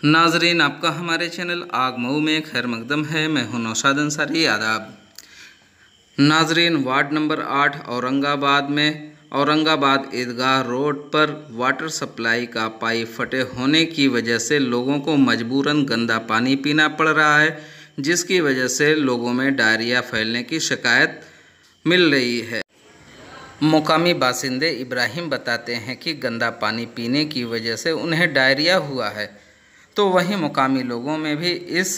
नाजरीन, आपका हमारे चैनल आग मऊ में खैर मकदम है। मैं हूं नौशाद अंसारी। आदाब नाजरीन, वार्ड नंबर 8 औरंगाबाद में औरंगाबाद ईदगाह रोड पर वाटर सप्लाई का पाइप फटे होने की वजह से लोगों को मजबूरन गंदा पानी पीना पड़ रहा है, जिसकी वजह से लोगों में डायरिया फैलने की शिकायत मिल रही है। मुकामी बासिंदे इब्राहिम बताते हैं कि गंदा पानी पीने की वजह से उन्हें डायरिया हुआ है, तो वहीं मुकामी लोगों में भी इस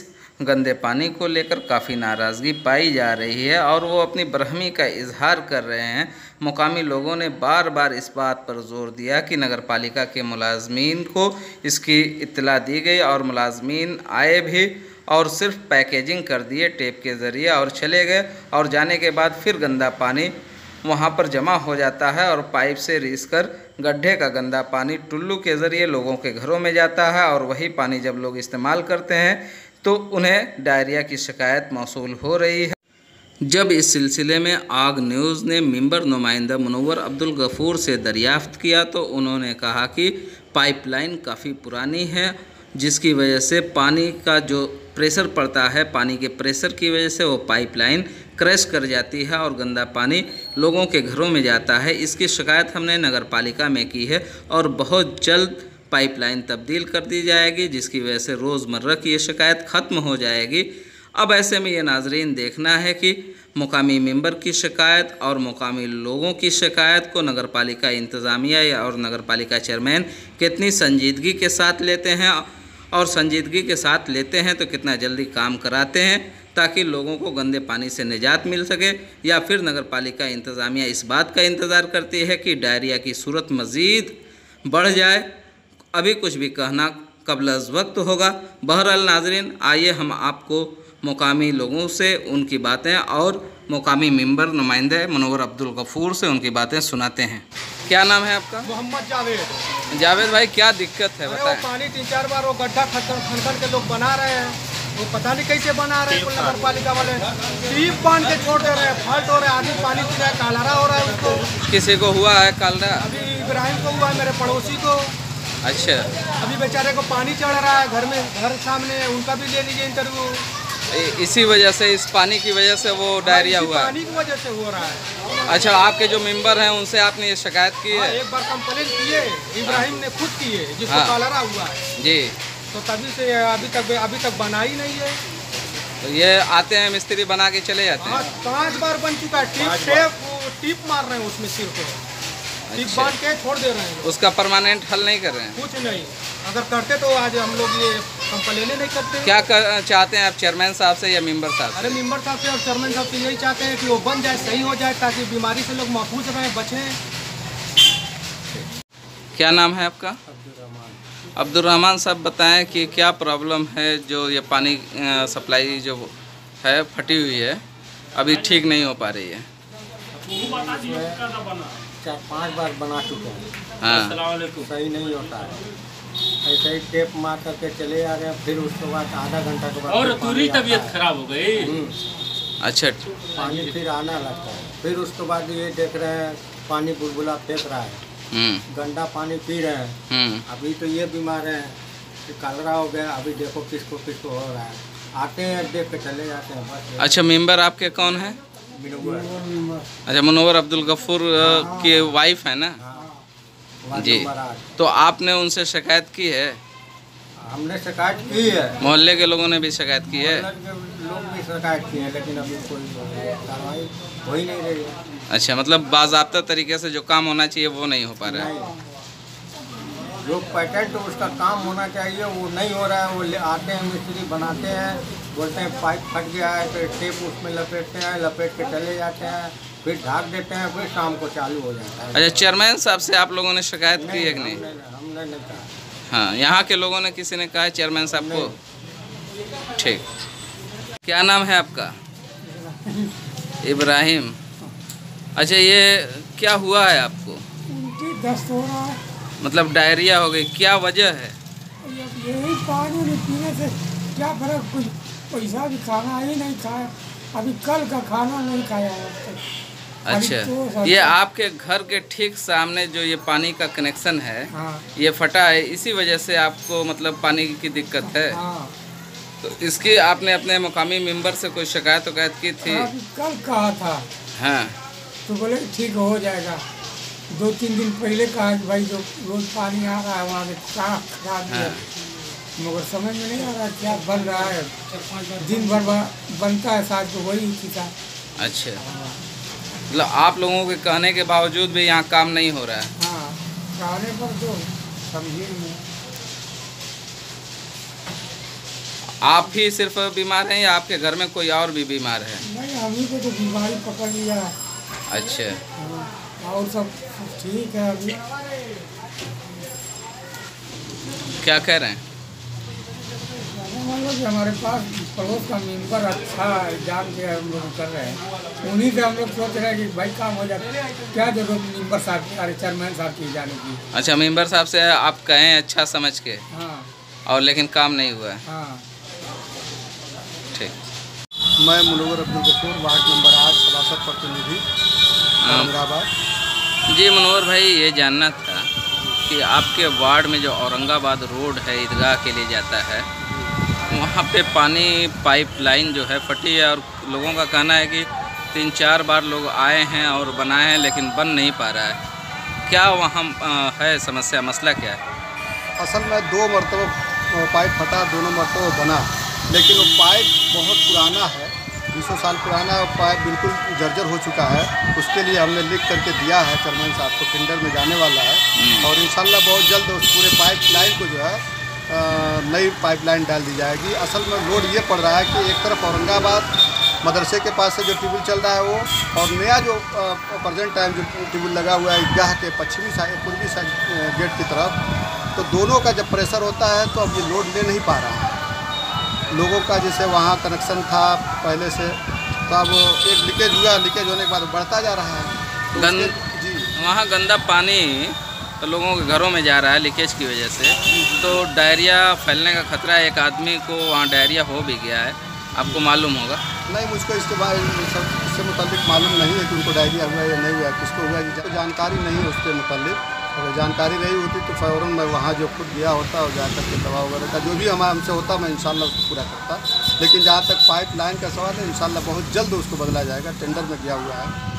गंदे पानी को लेकर काफ़ी नाराज़गी पाई जा रही है और वो अपनी बरहमी का इजहार कर रहे हैं। मुकामी लोगों ने बार बार इस बात पर जोर दिया कि नगरपालिका के मुलाजमीन को इसकी इत्तला दी गई और मुलाजमीन आए भी और सिर्फ पैकेजिंग कर दिए टेप के ज़रिए और चले गए, और जाने के बाद फिर गंदा पानी वहाँ पर जमा हो जाता है और पाइप से रीस कर गड्ढे का गंदा पानी टुल्लू के ज़रिए लोगों के घरों में जाता है, और वही पानी जब लोग इस्तेमाल करते हैं तो उन्हें डायरिया की शिकायत मौसूल हो रही है। जब इस सिलसिले में आग न्यूज़ ने मेंबर नुमाइंदा मुनव्वर अब्दुल गफूर से दरियाफ्त किया तो उन्होंने कहा कि पाइपलाइन काफ़ी पुरानी है, जिसकी वजह से पानी का जो प्रेशर पड़ता है, पानी के प्रेशर की वजह से वो पाइपलाइन क्रैश कर जाती है और गंदा पानी लोगों के घरों में जाता है। इसकी शिकायत हमने नगर पालिका में की है और बहुत जल्द पाइपलाइन तब्दील कर दी जाएगी, जिसकी वजह से रोज़मर्रा की ये शिकायत ख़त्म हो जाएगी। अब ऐसे में ये नाजरीन देखना है कि मुकामी मेंबर की शिकायत और मुकामी लोगों की शिकायत को नगरपालिका इंतज़ामिया और नगरपालिका चेयरमैन कितनी संजीदगी के साथ लेते हैं, और संजीदगी के साथ लेते हैं तो कितना जल्दी काम कराते हैं ताकि लोगों को गंदे पानी से निजात मिल सके, या फिर नगरपालिका इंतज़ामिया इस बात का इंतज़ार करती है कि डायरिया की सूरत मज़ीद बढ़ जाए। अभी कुछ भी कहना क़ब्ल वक्त होगा। बहरहाल नाज़रीन, आइए हम आपको मुकामी लोगों से उनकी बातें और मुकामी मेंबर नुमाइंदे मुनव्वर अब्दुल गफूर से उनकी बातें सुनाते हैं। क्या नाम है आपका? मोहम्मद जावेद। जावेद भाई, क्या दिक्कत है बताएं? पानी 3-4 बार वो गड्ढा खन के लोग बना रहे हैं, वो पता नहीं कैसे बना रहे हैं। नगर पालिका वाले टीप बांध के छोड़ दे रहे हैं, फल्ट हो रहा है, आदमी पानी पी रहा है, कालरा हो रहा है उसको। किसी को हुआ है कालरा? अभी इब्राहिम को हुआ है, मेरे पड़ोसी को। अच्छा, अभी बेचारे को पानी चढ़ रहा है घर में, घर सामने, उनका भी ले लीजिए इंटरव्यू। इसी वजह से, इस पानी की वजह से वो डायरिया हुआ है? पानी की वजह से हो रहा है। अच्छा, आपके जो मेंबर हैं उनसे आपने ये शिकायत की है? एक बार कंप्लेंट किए, इब्राहिम ने खुद किए, जिसको कालरा हुआ है जी, तो तभी से अभी तक बना ही नहीं है। तो ये आते हैं मिस्त्री बना के चले जाते हैं? 5 बार बन चुका है, टीप मार रहे हैं उसमें सिर को, टीप बांध के छोड़ दे रहे हैं। उसका परमानेंट हल नहीं कर रहे हैं? कुछ नहीं, अगर करते तो आज हम लोग ये कंप्लेन नहीं करते। क्या चाहते हैं आप चेयरमैन साहब से या मेंबर साहब से? अरे मेंबर साहब से और चेयरमैन साहब से यही चाहते हैं कि वो बन जाए, सही हो जाए, ताकि बीमारी से लोग महफूज रहें, बचें। क्या नाम है आपका? अब्दुल रहमान साहब, बताएं कि क्या प्रॉब्लम है जो ये पानी सप्लाई जो है फटी हुई है, अभी ठीक नहीं हो पा रही है? 4-5 बार बना चुके हैं। हाँ, सही नहीं होता है, ऐसे ही टेप मार करके चले आ रहे हैं, फिर उसके बाद आधा घंटा के बाद और पूरी तबीयत खराब हो गई। अच्छा, पानी फिर आना लगता है, फिर उसके बाद ये देख रहे हैं पानी बुलबुला फेंक रहा है, गंदा पानी पी रहे हैं। अभी तो ये बीमार हैं कि कालरा हो गया, अभी देखो किसको किसको हो रहा है, आते हैं देख के चले जाते हैं बस। अच्छा, मेंबर आपके कौन है? अच्छा, मुनव्वर अब्दुल गफूर की वाइफ है ना? जी, तो आपने उनसे शिकायत की है? हमने शिकायत की है, मोहल्ले के लोगों ने भी शिकायत की है? लोग भी शिकायत की है, लेकिन अभी कोई कार्रवाई हो ही नहीं रही है। अच्छा, मतलब बाज़ाब्ता तरीके से जो काम होना चाहिए वो नहीं हो पा रहा है? जो पैकेट तो उसका काम होना चाहिए वो नहीं हो रहा है। वो आते हैं मिस्त्री बनाते हैं, बोलते हैं पाइप फट गया है, तो टेप उसमें लपेटते हैं, लपेट के चले जाते हैं, फिर ढाक देते हैं, फिर शाम को चालू हो जाता है। अच्छा, चेयरमैन साहब से आप लोगों ने शिकायत की है कि नहीं? हमने नहीं कहा। हाँ, यहाँ के लोगों ने किसी ने कहा है चेयरमैन साहब को? ठीक। क्या नाम है आपका? इब्राहिम। अच्छा, ये क्या हुआ है आपको? दस्त हो रहा है, मतलब डायरिया हो गई, क्या वजह है? यही पानी नहीं पीने से क्या फर्क, कुछ पैसा भी खाना ही नहीं खाया, अभी कल का खाना नहीं खाया अब तक। अच्छा, ये आपके घर के ठीक सामने जो ये पानी का कनेक्शन है, हाँ। ये फटा है, इसी वजह से आपको मतलब पानी की दिक्कत है। हाँ। तो इसकी आपने अपने मुकामी मेंबर से कोई शिकायत की थी? कल कहा था। हाँ। तो बोले ठीक हो जाएगा। 2-3 दिन पहले कहा कि भाई जो रोज पानी आ रहा है वहाँ से खराब है, मगर समझ में नहीं आ रहा क्या बन रहा है। दिन भर बनता है, शायद तो वही उसी का। अच्छा, मतलब आप लोगों के कहने के बावजूद भी यहाँ काम नहीं हो रहा है? हाँ, कहने पर तो समझिए नहीं। आप ही सिर्फ बीमार हैं या आपके घर में कोई और भी बीमार है? नहीं, हम ही को तो बीमारी पकड़ लिया। अच्छा। हाँ, और सब ठीक है अभी। क्या कह रहे हैं? मतलब कि हमारे पास पड़ोस का मेंबर अच्छा जान के हम लोग कर रहे हैं, उन्हीं से हम लोग सोच रहे हैं कि भाई काम हो जाए। क्या जरूरत मेंबर साहब की, अरे चेयरमैन साहब की जाने की। अच्छा, मेंबर साहब से आप कहें अच्छा समझ के? हाँ। और लेकिन काम नहीं हुआ है? हाँ। ठीक। मैं मुनव्वर अब्दुल गफूर, वार्ड नंबर 8 सभासद प्रतिनिधि औरंगाबाद। जी मनोहर भाई, ये जानना था कि आपके वार्ड में जो औरंगाबाद रोड है ईदगाह के लिए जाता है, वहाँ पे पानी पाइपलाइन जो है फटी है और लोगों का कहना है कि 3-4 बार लोग आए हैं और बनाए हैं लेकिन बन नहीं पा रहा है। क्या वहाँ है समस्या, मसला क्या है? असल में 2 मरतबा पाइप फटा, दोनों मरतबा बना, लेकिन वो पाइप बहुत पुराना है, 200 साल पुराना है। पाइप बिल्कुल जर्जर हो चुका है। उसके लिए हमने लिख करके दिया है चेयरमैन साहब को, टेंडर में जाने वाला है और इंशाल्लाह बहुत जल्द उस पूरे पाइपलाइन को जो है नई पाइपलाइन डाल दी जाएगी। असल में लोड ये पड़ रहा है कि एक तरफ औरंगाबाद मदरसे के पास से जो ट्यूबवेल चल रहा है वो, और नया जो प्रेजेंट टाइम जो ट्यूबवेल लगा हुआ है ईदगाह के पूर्वी साइड गेट की तरफ, तो दोनों का जब प्रेशर होता है तो अब ये लोड ले नहीं पा रहा है। लोगों का जैसे वहाँ कनेक्शन था पहले से, तो अब एक लीकेज हुआ, लीकेज होने के बाद बढ़ता जा रहा है। तो जी, वहाँ गंदा पानी तो लोगों के घरों में जा रहा है लीकेज की वजह से, तो डायरिया फैलने का खतरा है। एक आदमी को वहाँ डायरिया हो भी गया है, आपको मालूम होगा? नहीं, मुझको इसके बारे में इससे मुताबिक मालूम नहीं है कि उनको डायरिया हुआ या नहीं हुआ, किसको हुआ, ये जानकारी नहीं है उसके मुताबिक। अगर जानकारी नहीं होती तो फ़ौरन मैं वहाँ जो खुद गया होता और जाकर के दवा वगैरह का जो भी हमसे होता मैं इंशाल्लाह उसको पूरा करता। लेकिन जहाँ तक पाइप लाइन का सवाल है, इंशाल्लाह बहुत जल्द उसको बदला जाएगा, टेंडर में गया हुआ है।